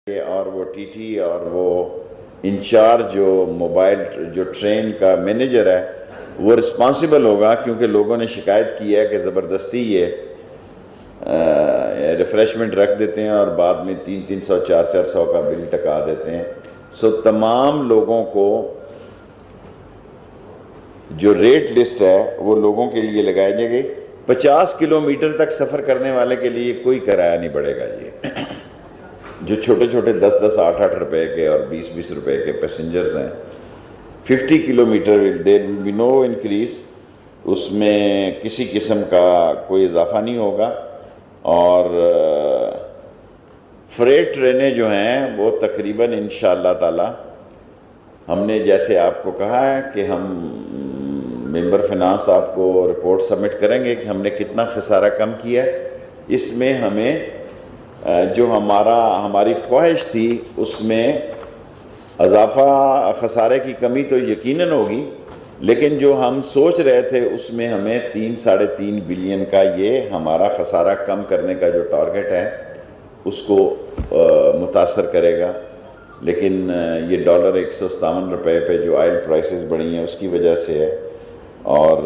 اور وہ T T اور وہ انچارج جو موبائل جو ٹرین کا مینیجر ہے وہ رسپانسبل ہوگا، کیونکہ لوگوں نے شکایت کی ہے کہ زبردستی یہ ریفریشمنٹ رکھ دیتے ہیں اور بعد میں 300 400 کا بل ٹکا دیتے ہیں۔ سو تمام لوگوں کو جو ریٹ لسٹ ہے وہ لوگوں کے لیے لگائی جائے گی۔ 50 کلومیٹر تک سفر کرنے والے کے لیے کوئی کرایہ نہیں بڑھے گا۔ یہ جو چھوٹے چھوٹے 10 8 روپے کے اور 20 روپے کے پیسنجرز ہیں، 50 kilometre there will be no increase, اس میں کسی قسم کا کوئی اضافہ نہیں ہوگا۔ اور فریٹ ٹرینیں جو ہیں وہ تقریباً انشاءاللہ تعالی ہم نے جیسے آپ کو کہا ہے کہ ہم ممبر فنانس آپ کو رپورٹ سبمٹ کریں گے کہ ہم نے کتنا خسارہ کم کیا ہے۔ اس میں ہمیں جو ہماری خواہش تھی اس میں اضافہ خسارے کی کمی تو یقیناً ہوگی، لیکن جو ہم سوچ رہے تھے اس میں ہمیں 3-3.5 بلین کا یہ ہمارا خسارہ کم کرنے کا جو ٹارگٹ ہے اس کو متاثر کرے گا۔ لیکن یہ ڈالر 157 روپے پہ جو آئل پرائسز بڑھی ہیں اس کی وجہ سے ہے۔ اور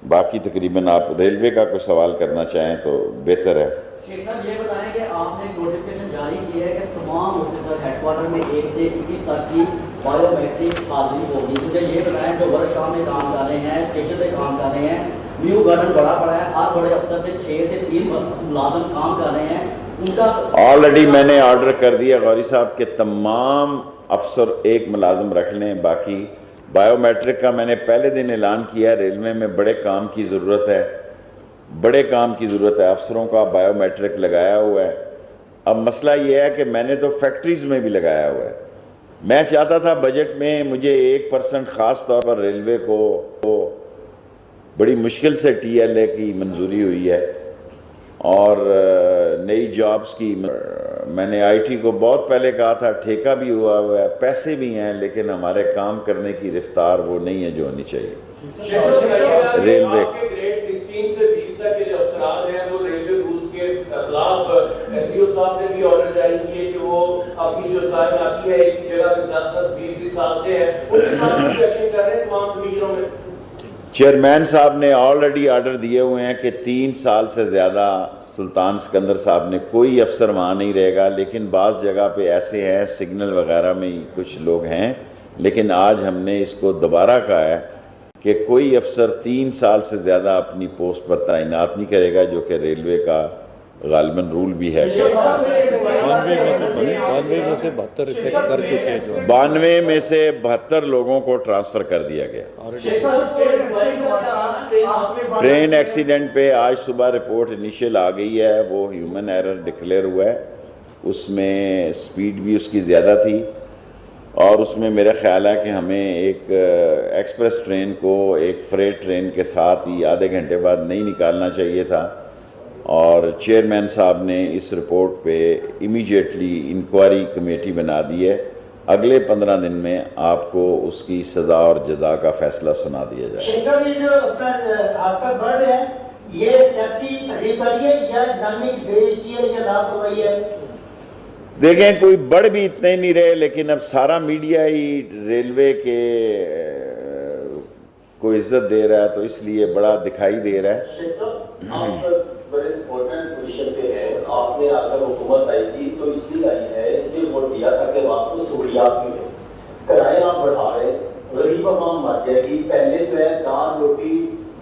باقی تقریباً آپ ریلوے کا کوئی سوال کرنا چاہیں تو بہتر ہے۔ شیخ صاحب یہ بتائیں کہ آپ نے نوٹیفکیشن جاری کی ہے کہ تمام آفیسر ہیڈ کوارٹر میں 1 سے 21 تک کی بایو میٹرک حاضری ہوگی۔ مجھے یہ بتائیں جو ورک شاپ میں کام کر رہے ہیں، اسٹیشن پہ کام کر رہے ہیں، نیو گارڈن بڑا پڑا ہے، ہر بڑے افسر سے 6 سے 3 ملازم کام کر رہے ہیں، ان کا آلریڈی میں نے آرڈر کر دیا غوری صاحب کہ تمام افسر 1 ملازم رکھ لیں۔ باقی بایو میٹرک کا میں نے پہلے دن اعلان کیا، ریلوے میں بڑے کام کی ضرورت ہے، بڑے کام کی ضرورت ہے، افسروں کا بایو میٹرک لگایا ہوا ہے۔ اب مسئلہ یہ ہے کہ میں نے تو فیکٹریز میں بھی لگایا ہوا ہے۔ میں چاہتا تھا بجٹ میں مجھے 1% خاص طور پر ریلوے کو بڑی مشکل سے TLA کی منظوری ہوئی ہے اور نئی جابز کی میں نے IT کو بہت پہلے کہا تھا، ٹھیکہ بھی ہوا ہوا ہے، پیسے بھی ہیں، لیکن ہمارے کام کرنے کی رفتار وہ نہیں ہے جو ہونی چاہیے۔ ریلوے گریڈ 16 سے 20 تک کے جو افسران ہیں وہ ریلوے رولز کے خلاف SEO صاحب نے بھی آرڈر جاری کیے کہ وہ اپنی جو تعیناتی ہے ایک جگہ پہ 10-20 سال سے ہے اس کے بعد بھی ایکشن کر رہے ہیں تمام ڈویژنوں میں۔ چیئرمین صاحب نے آلریڈی آرڈر دیے ہوئے ہیں کہ 3 سال سے زیادہ سلطان سکندر صاحب نے کوئی افسر وہاں نہیں رہے گا، لیکن بعض جگہ پہ ایسے ہیں سگنل وغیرہ میں کچھ لوگ ہیں، لیکن آج ہم نے اس کو دوبارہ کہا ہے کہ کوئی افسر 3 سال سے زیادہ اپنی پوسٹ پر تعینات نہیں کرے گا، جو کہ ریلوے کا غالباً رول بھی ہے۔ 92 میں سے 72 لوگوں کو ٹرانسفر کر دیا گیا۔ ٹرین ایکسیڈنٹ پہ آج صبح رپورٹ انیشیل آ گئی ہے، وہ ہیومن ایرر ڈکلیئر ہوا ہے، اس میں سپیڈ بھی اس کی زیادہ تھی اور اس میں میرا خیال ہے کہ ہمیں ایک ایکسپریس ٹرین کو ایک فریٹ ٹرین کے ساتھ ہی آدھے گھنٹے بعد نہیں نکالنا چاہیے تھا، اور چیئرمین صاحب نے اس رپورٹ پہ امیجیٹلی انکوائری کمیٹی بنا دی ہے۔ اگلے 15 دن میں آپ کو اس کی سزا اور جزا کا فیصلہ سنا دیا جائے۔ شیخ صاحب یہ جو اپنا حادثہ بڑھ رہے ہیں یہ سیاسی تحریک ہے یا اسلامک بےحسی ہے یا لاپرواہی ہے؟ دیکھیں کوئی بڑھ بھی اتنے نہیں رہے، لیکن اب سارا میڈیا ہی ریلوے کے کو عزت دے رہا ہے تو اس لیے بڑا دکھائی دے رہا ہے۔ شیخ صاحب آپ بڑے امپورٹنٹ پوزیشن پہ ہیں، آپ نے آ کر حکومت آئی تھی تو اس لیے آئی ہے، اس لیے ووٹ دیا تھا کہ آپ کو سہولیات ملے، کرایہ آپ بڑھا رہے، غریب عوام مر جائے گی، پہلے جو ہے دال روٹی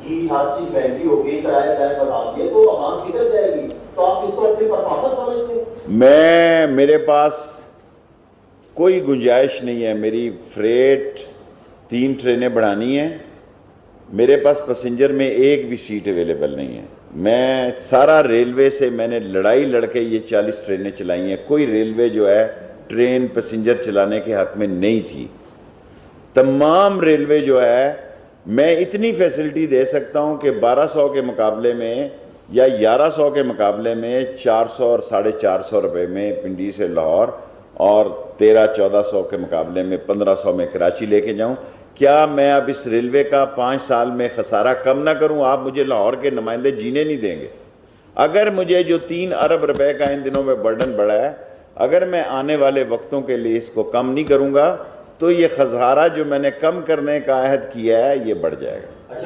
گھی ہر چیز مہنگی ہو گئی، کرایہ غیر بڑھا دیے تو عوام کدھر جائے گی؟ تو آپ اس کو اپنی پرفارمنس سمجھتے ہیں؟ میرے پاس کوئی گنجائش نہیں ہے، میری فریٹ 3 ٹرینیں بڑھانی ہیں، میرے پاس پیسنجر میں ایک بھی سیٹ اویلیبل نہیں ہے۔ میں سارا ریلوے سے میں نے لڑائی لڑ کے یہ 40 ٹرینیں چلائی ہیں، کوئی ریلوے جو ہے ٹرین پیسنجر چلانے کے حق میں نہیں تھی۔ تمام ریلوے جو ہے میں اتنی فیسلٹی دے سکتا ہوں کہ 1200 کے مقابلے میں یا 1100 کے مقابلے میں 400 اور 450 روپے میں پنڈی سے لاہور اور 1300-1400 کے مقابلے میں 1500 میں کراچی لے کے جاؤں۔ کیا میں اب اس ریلوے کا 5 سال میں خسارہ کم نہ کروں؟ آپ مجھے لاہور کے نمائندے جینے نہیں دیں گے۔ اگر مجھے جو 3 ارب روپے کا ان دنوں میں برڈن بڑھا ہے اگر میں آنے والے وقتوں کے لیے اس کو کم نہیں کروں گا تو یہ خسارہ جو میں نے کم کرنے کا عہد کیا ہے یہ بڑھ جائے گا.